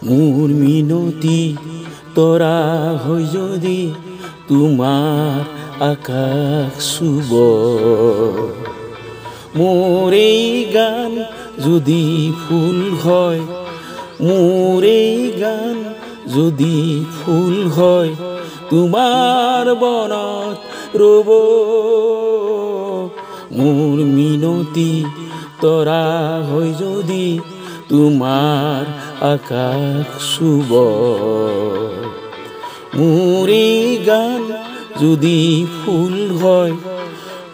মোৰ মিনতি তৰা হৈ যদি তোমাৰ আকাশ চুব, মোৰ এই গান যদি ফুল হয়, মোৰ এই গান যদি ফুল হয়, তোমাৰ বনত ৰ'ব। মোৰ মিনতি তৰা হৈ যদি তোমাৰ আকাশ চুব, মোৰ এই গান যদি ফুল হয়,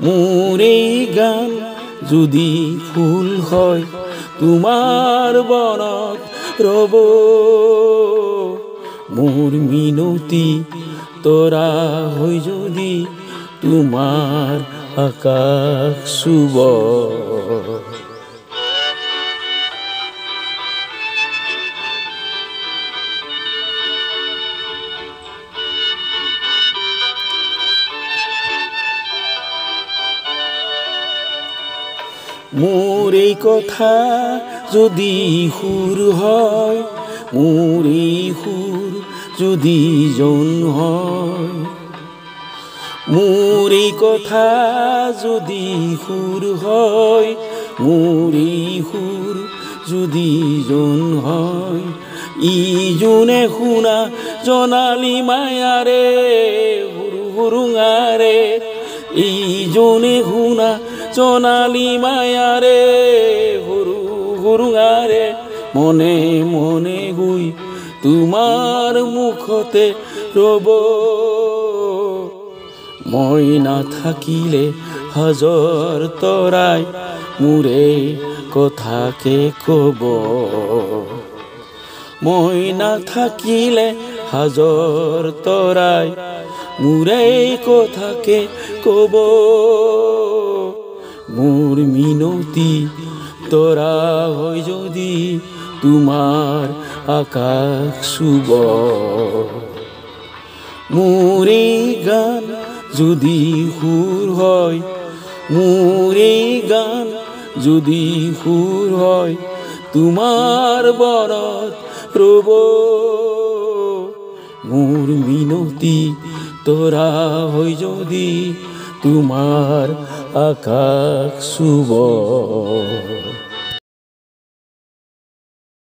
মোৰ এই গান যদি ফুল হয়, তোমাৰ বনত ৰ'ব। মোৰ মিনতি তৰা হৈ যদি তোমাৰ আকাশ চুব। মোৰ এই কথা যদি সুৰ হয়, মোৰ এই সুৰ যদি জন হয়, মোৰ এই কথা যদি সুৰ হয়, মোৰ এই সুৰ যদি জন হয়, ইজনে শুনা জনালি মায়াৰে হুৰুঙাৰে, ইজনে শুনা জনালি মায়াৰে হুৰুঙাৰে, মনে মনে গৈ তোমাৰ মুখতে ৰ'ব। মই নাথাকিলে হাজাৰ তৰাই মোৰে কথাকে ক'ব, মই নাথাকিলে হাজাৰ তৰাই মোৰে কথাকে ক'ব। মোৰ মিনতি তৰা হৈ যদি তোমাৰ আকাশ চুব, মোৰ এই গান যদি সুৰ হয়, মোৰ এই গান যদি সুৰ হয়, তোমাৰ বনত ৰ'ব। মোৰ মিনতি তৰা হৈ যদি তোমাৰ আকাশ চুব।